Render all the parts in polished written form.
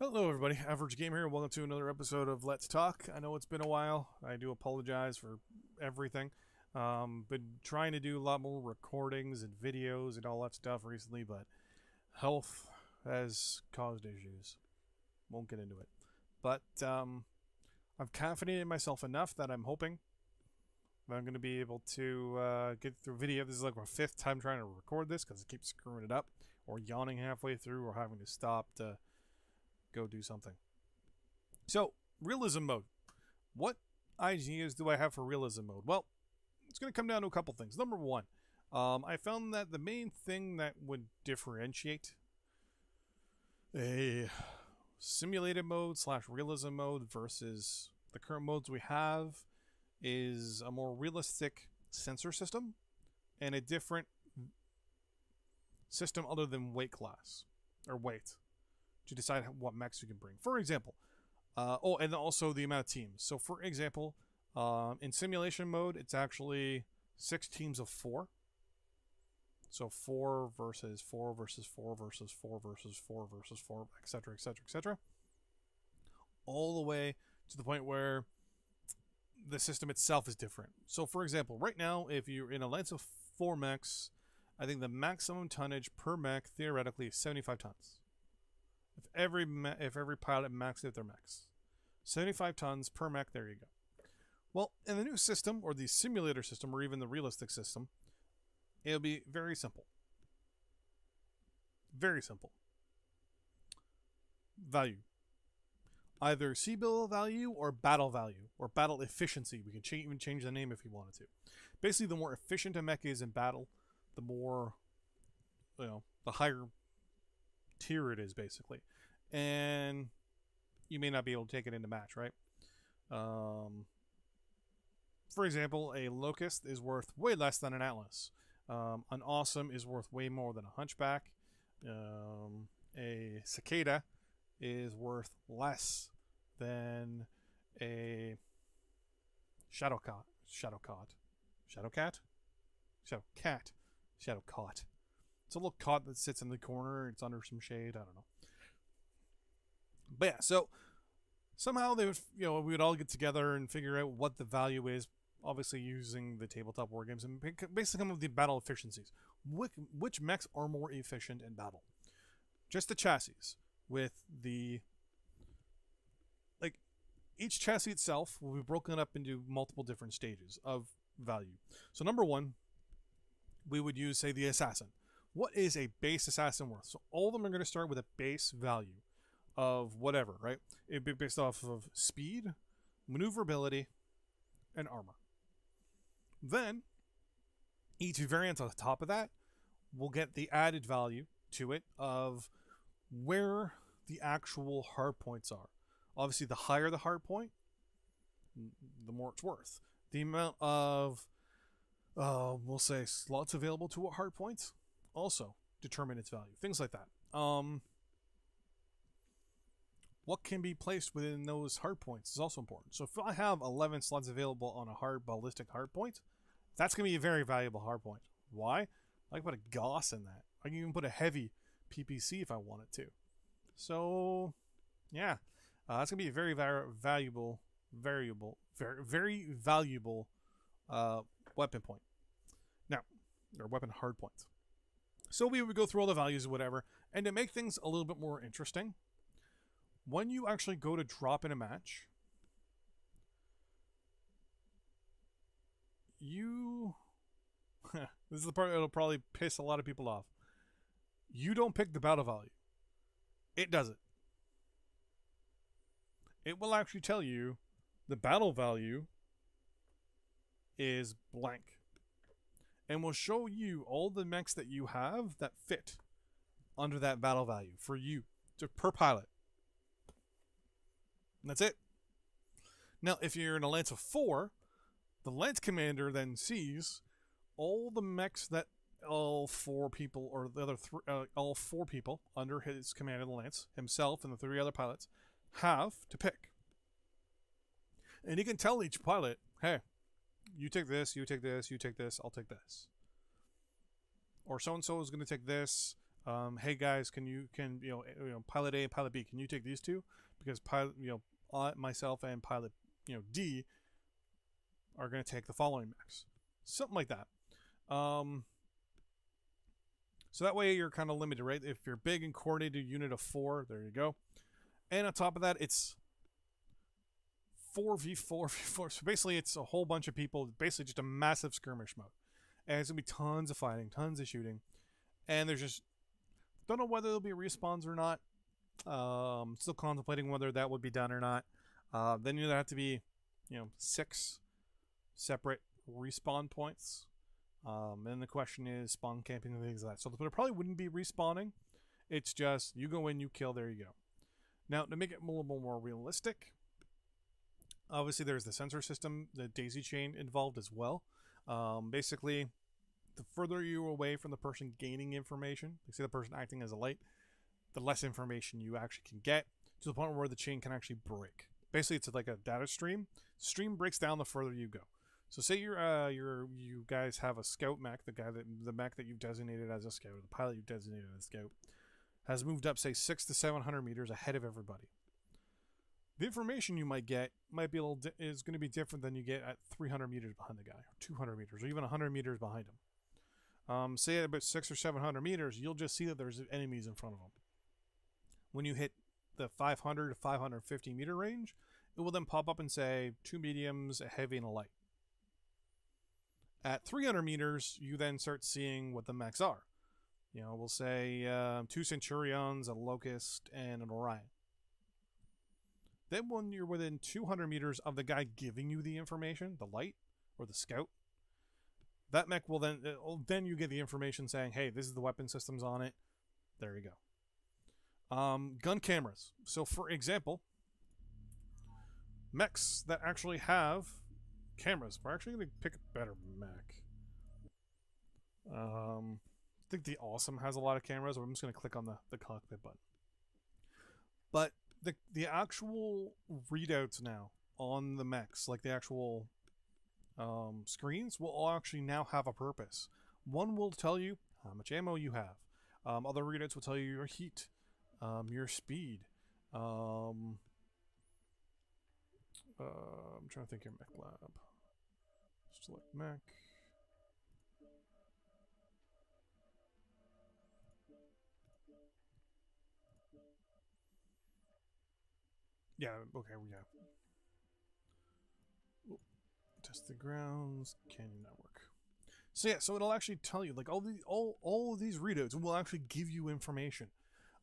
Hello, everybody. Average Gamer here. Welcome to another episode of Let's Talk. I know it's been a while. I do apologize for everything. Been trying to do a lot more recordings and videos and all that stuff recently, but health has caused issues. Won't get into it. But I'm confident in myself enough that I'm hoping that I'm going to be able to get through video. This is like my fifth time trying to record this because I keep screwing it up or yawning halfway through or having to stop to go do something. So, realism mode. What ideas do I have for realism mode? Well, it's going to come down to a couple things. Number one, I found that the main thing that would differentiate a simulated mode / realism mode versus the current modes we have is a more realistic sensor system and a different system other than weight class or weight to decide what mechs you can bring. For example, and also the amount of teams. So, for example, in simulation mode, it's actually 6 teams of 4. So 4 versus 4 versus 4 versus 4 versus 4 versus 4, etc., etc., etc. All the way to the point where the system itself is different. So, for example, right now, if you're in a lance of 4 mechs, I think the maximum tonnage per mech theoretically is 75 tons. If every pilot maxed out their mechs, 75 tons per mech. There you go. Well, in the new system, or the simulator system, or even the realistic system, it'll be very simple. Very simple. Value. Either C-bill value or battle value, or battle efficiency. We can even change the name if we wanted to. Basically, the more efficient a mech is in battle, the more, the higher tier it is, basically. And you may not be able to take it into match, right? For example, a Locust is worth way less than an Atlas. An Awesome is worth way more than a Hunchback. A Cicada is worth less than a Shadowcat. It's a little cot that sits in the corner. It's under some shade. I don't know. But yeah, so somehow they would, we would all get together and figure out what the value is. Obviously, using the tabletop war games and basically come up with the battle efficiencies. Which mechs are more efficient in battle? Just the chassis, with the each chassis itself will be broken up into multiple different stages of value. So number one, we would use, say, the assassin. What is a base assassin worth? So all of them are going to start with a base value of whatever, right? It'd be based off of speed, maneuverability, and armor. Then, each variant on the top of that will get the added value to it of where the actual hard points are. Obviously, the higher the hard point, the more it's worth. The amount of, we'll say, slots available to a hard point also determine its value. Things like that. What can be placed within those hard points is also important. So if I have 11 slots available on a ballistic hard point, that's going to be a very valuable hard point. Why? I can put a Gauss in that. I can even put a heavy PPC if I wanted to. So, yeah, that's going to be a very valuable weapon point. Now, or weapon hard point. So we would go through all the values or whatever, and to make things a little bit more interesting, when you actually go to drop in a match, this is the part that'll probably piss a lot of people off. You don't pick the battle value. It does it. It will actually tell you the battle value is blank. And will show you all the mechs that you have that fit under that battle value for you, per pilot. And that's it. Now, if you're in a lance of 4, the lance commander then sees all the mechs that all 4 people, or the other all 4 people under his command of the lance, himself and the 3 other pilots, have to pick. And he can tell each pilot, hey, you take this, you take this, you take this, I'll take this. Or so-and-so is going to take this, Hey guys, pilot A and pilot B, can you take these two? Because pilot, myself and pilot, D are going to take the following mechs. Something like that. So that way you're kind of limited, right? If you're big and coordinated unit of 4, there you go. And on top of that, it's 4v4 v4. So basically it's a whole bunch of people, basically just a massive skirmish mode. And it's going to be tons of fighting, tons of shooting. And there's just, don't know whether there'll be respawns or not. Still contemplating whether that would be done or not. Then you'd have to be, 6 separate respawn points. And the question is spawn camping and things like that. So it probably wouldn't be respawning. It's just you go in, you kill, there you go. Now, to make it a little more realistic, obviously there's the sensor system, the daisy chain involved as well. Basically, the further you're away from the person gaining information, like say the person acting as a light, the less information you actually can get, to the point where the chain can actually break. Basically, it's like a data stream. Stream breaks down the further you go. So say you guys have a scout mech, the mech that you've designated as a scout, or the pilot you've designated as a scout, has moved up, say, 600 to 700 meters ahead of everybody. The information you might get might be is going to be different than you get at 300 meters behind the guy, or 200 meters, or even 100 meters behind him. Say at about 600 or 700 meters, you'll just see that there's enemies in front of him. When you hit the 500 to 550 meter range, it will then pop up and say 2 mediums, a heavy, and a light. At 300 meters, you then start seeing what the mechs are. We'll say 2 Centurions, a Locust, and an Orion. Then when you're within 200 meters of the guy giving you the information, the light or the scout, that mech will then you get the information saying, hey, this is the weapon systems on it. There you go. Gun cameras. So for example, mechs that actually have cameras. We're actually going to pick a better mech. I think the Awesome has a lot of cameras. I'm just going to click on the cockpit button. But the actual readouts now on the mechs, like the actual screens, will all actually now have a purpose. One will tell you how much ammo you have. Other readouts will tell you your heat, your speed. I'm trying to think your mech lab. Select mech. Yeah, okay, yeah. Test the grounds, canyon network. So yeah, so it'll actually tell you, like all of these readouts will actually give you information.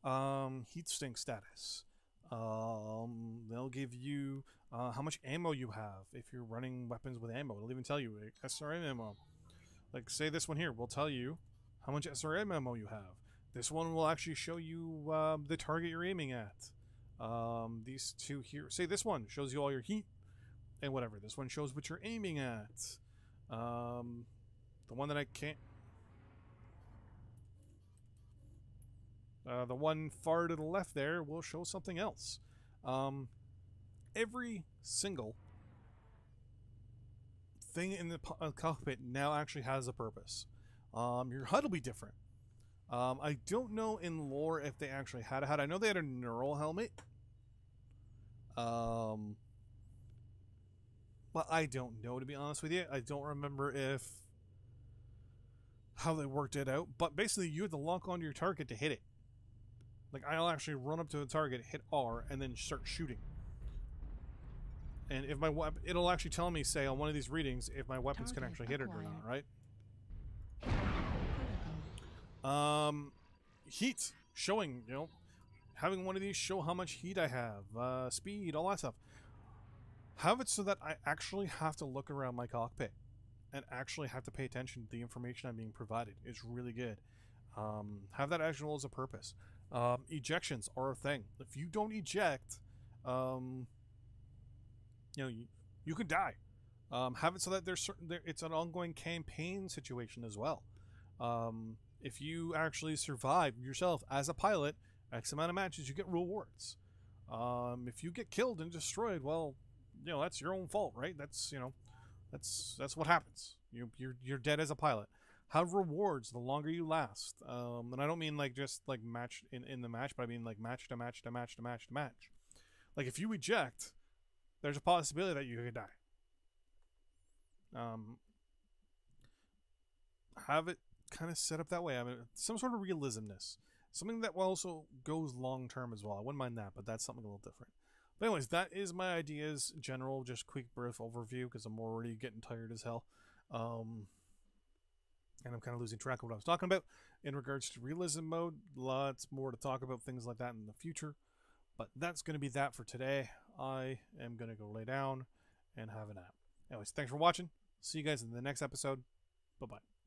Heat stink status. They'll give you how much ammo you have if you're running weapons with ammo. It'll even tell you like, SRM ammo. Like say this one here will tell you how much SRM ammo you have. This one will actually show you the target you're aiming at. These two here, say this one shows you all your heat and whatever. This one shows what you're aiming at. The one that I can't. The one far to the left there will show something else. Every single thing in the cockpit now actually has a purpose. Your HUD will be different. I don't know in lore if they actually had a HUD. I know they had a neural helmet. But I don't know, to be honest with you. I don't remember how they worked it out. But basically, you have to lock onto your target to hit it. Like, I'll actually run up to the target, hit R, and then start shooting. And if my weapon, it'll actually tell me, say, on one of these readings, if my weapons can actually hit it or not, right? Heat. Showing, having one of these show how much heat I have, speed, all that stuff. Have it so that I actually have to look around my cockpit and actually have to pay attention to the information I'm being provided. It's really good. Have that actual as a purpose. Ejections are a thing. If you don't eject, you could die. Have it so that it's an ongoing campaign situation as well. If you actually survive yourself as a pilot, X amount of matches, you get rewards. If you get killed and destroyed, well, that's your own fault, right? That's what happens. You're dead as a pilot. Have rewards the longer you last. And I don't mean like just like match in the match, but I mean like match to match to match to match to match. Like if you eject, there's a possibility that you could die. Have it kind of set up that way. I mean, some sort of realismness. Something that also goes long term as well. I wouldn't mind that, but that's something a little different. But anyways, that is my ideas, general, just quick brief overview because I'm already getting tired as hell. And I'm kind of losing track of what I was talking about. In regards to realism mode, lots more to talk about things like that in the future. But that's going to be that for today. I am going to go lay down and have a nap. Anyways, thanks for watching. See you guys in the next episode. Bye-bye.